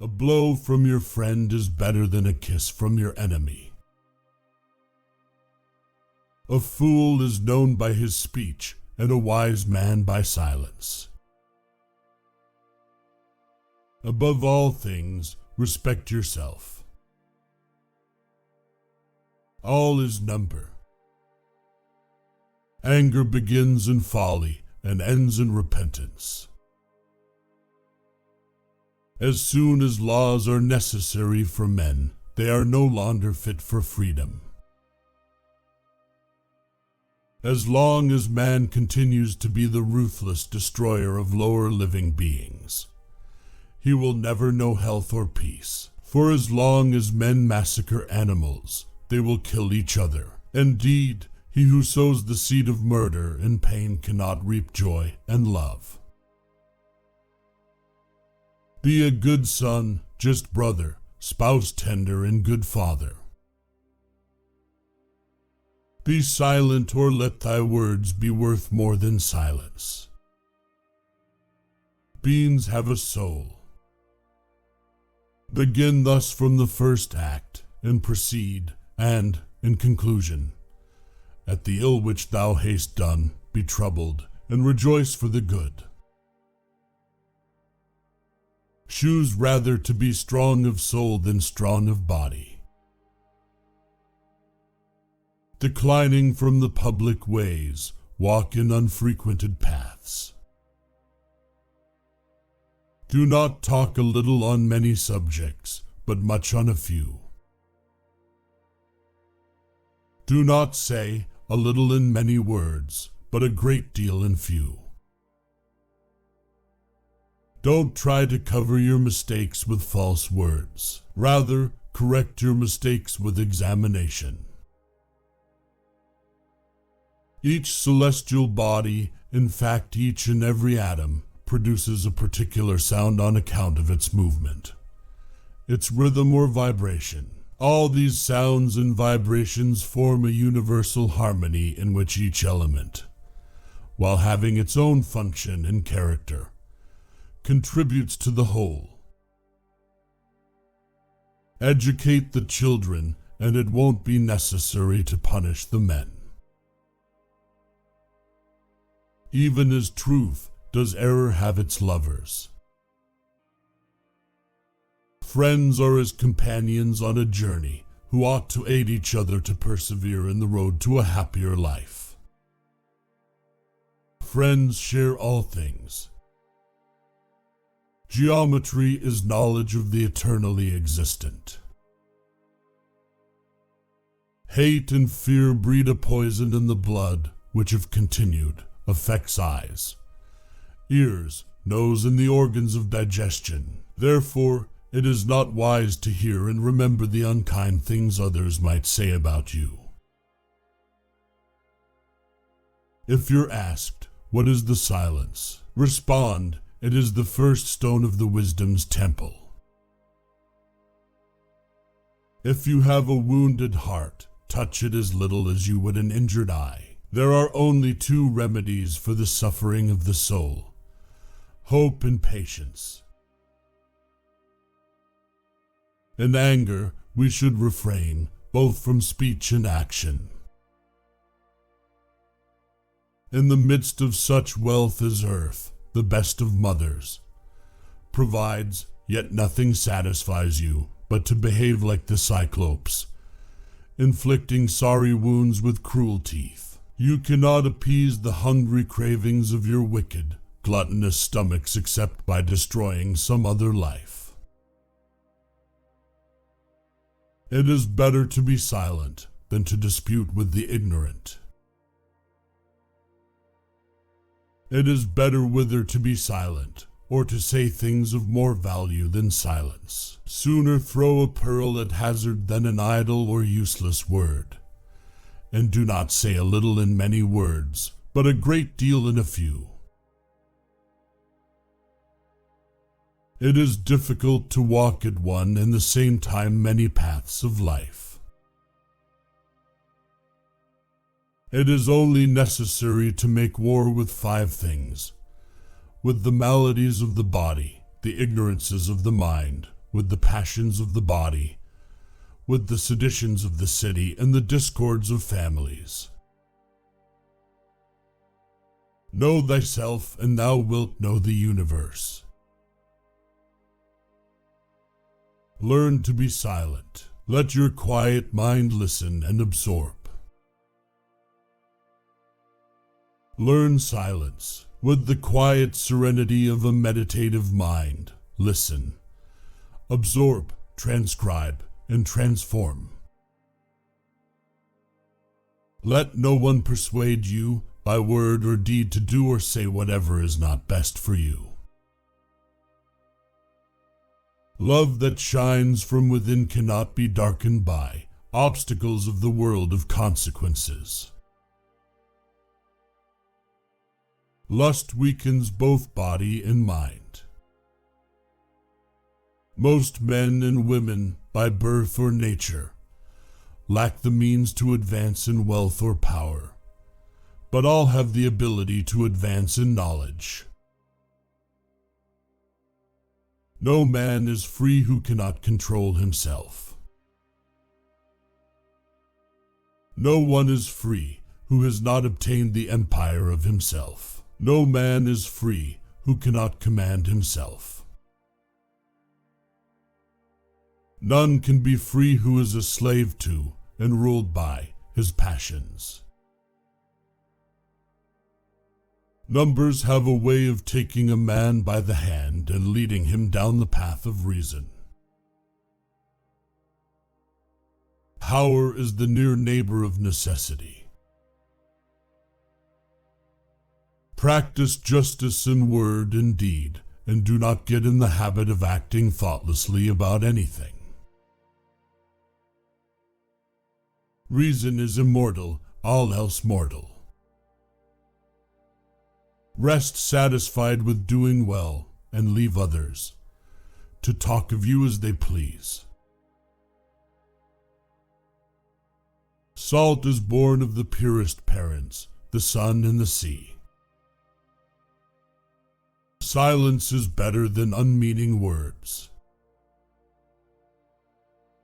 A blow from your friend is better than a kiss from your enemy. A fool is known by his speech, and a wise man by silence. Above all things, respect yourself. All is number. Anger begins in folly and ends in repentance. As soon as laws are necessary for men, they are no longer fit for freedom. As long as man continues to be the ruthless destroyer of lower living beings, he will never know health or peace. For as long as men massacre animals, they will kill each other. Indeed, he who sows the seed of murder and pain cannot reap joy and love. Be a good son, just brother, spouse tender, and good father. Be silent, or let thy words be worth more than silence. Beings have a soul. Begin thus from the first act, and proceed, and, in conclusion, at the ill which thou hast done, be troubled, and rejoice for the good. Choose rather to be strong of soul than strong of body. Declining from the public ways, walk in unfrequented paths. Do not talk a little on many subjects, but much on a few. Do not say a little in many words, but a great deal in few. Don't try to cover your mistakes with false words. Rather, correct your mistakes with examination. Each celestial body, in fact each and every atom, produces a particular sound on account of its movement, its rhythm or vibration. All these sounds and vibrations form a universal harmony in which each element, while having its own function and character, contributes to the whole. Educate the children, and it won't be necessary to punish the men. Even as truth does error have its lovers. Friends are as companions on a journey who ought to aid each other to persevere in the road to a happier life. Friends share all things. Geometry is knowledge of the eternally existent. Hate and fear breed a poison in the blood which, if continued, affects eyes, ears, nose, and the organs of digestion. Therefore, it is not wise to hear and remember the unkind things others might say about you. If you're asked, what is the silence? Respond, it is the first stone of the wisdom's temple. If you have a wounded heart, touch it as little as you would an injured eye. There are only two remedies for the suffering of the soul: hope and patience. In anger, we should refrain, both from speech and action. In the midst of such wealth as earth, the best of mothers, provides, yet nothing satisfies you but to behave like the Cyclopes, inflicting sorry wounds with cruel teeth. You cannot appease the hungry cravings of your wicked, gluttonous stomachs except by destroying some other life. It is better to be silent than to dispute with the ignorant. It is better whether to be silent or to say things of more value than silence. Sooner throw a pearl at hazard than an idle or useless word. And do not say a little in many words, but a great deal in a few. It is difficult to walk at one and the same time many paths of life. It is only necessary to make war with 5 things: with the maladies of the body, the ignorances of the mind, with the passions of the body, with the seditions of the city and the discords of families. Know thyself, and thou wilt know the universe. Learn to be silent. Let your quiet mind listen and absorb. Learn silence. With the quiet serenity of a meditative mind, listen, absorb, transcribe, and transform. Let no one persuade you by word or deed to do or say whatever is not best for you. Love that shines from within cannot be darkened by obstacles of the world of consequences. Lust weakens both body and mind. Most men and women, by birth or nature, lack the means to advance in wealth or power, but all have the ability to advance in knowledge. No man is free who cannot control himself. No one is free who has not obtained the empire of himself. No man is free who cannot command himself. None can be free who is a slave to and ruled by his passions. Numbers have a way of taking a man by the hand and leading him down the path of reason. Power is the near neighbor of necessity. Practice justice in word and deed, and do not get in the habit of acting thoughtlessly about anything. Reason is immortal, all else mortal. Rest satisfied with doing well, and leave others to talk of you as they please. Salt is born of the purest parents, the sun and the sea. Silence is better than unmeaning words.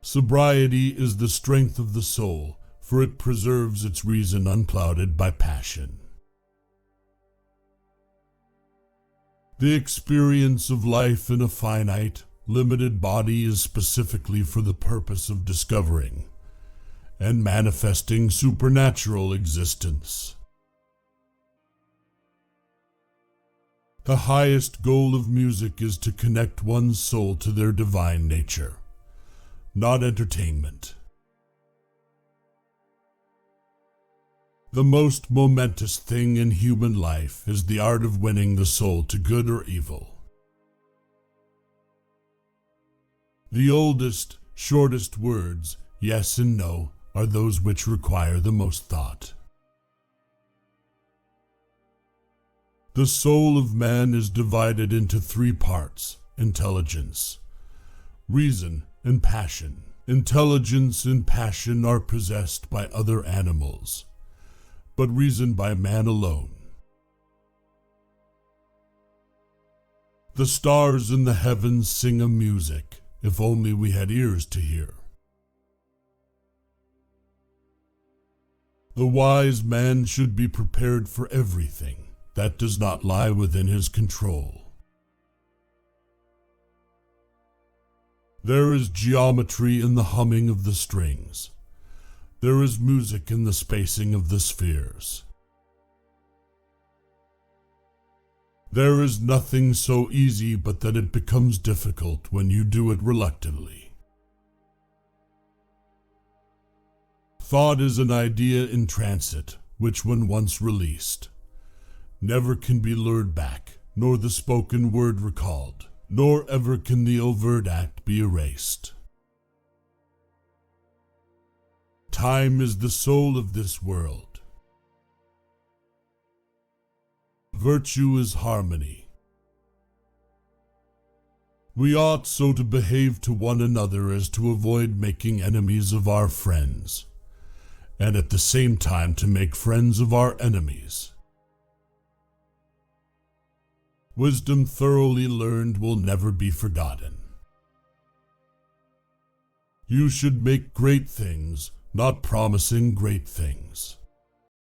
Sobriety is the strength of the soul, for it preserves its reason unclouded by passion. The experience of life in a finite, limited body is specifically for the purpose of discovering and manifesting supernatural existence. The highest goal of music is to connect one's soul to their divine nature, not entertainment. The most momentous thing in human life is the art of winning the soul to good or evil. The oldest, shortest words, yes and no, are those which require the most thought. The soul of man is divided into three parts: intelligence, reason, and passion. Intelligence and passion are possessed by other animals, but reason by man alone. The stars in the heavens sing a music, if only we had ears to hear. The wise man should be prepared for everything that does not lie within his control. There is geometry in the humming of the strings. There is music in the spacing of the spheres. There is nothing so easy but that it becomes difficult when you do it reluctantly. Thought is an idea in transit, which when once released, never can be lured back, nor the spoken word recalled, nor ever can the overt act be erased. Time is the soul of this world. Virtue is harmony. We ought so to behave to one another as to avoid making enemies of our friends, and at the same time to make friends of our enemies. Wisdom thoroughly learned will never be forgotten. You should make great things, not promising great things.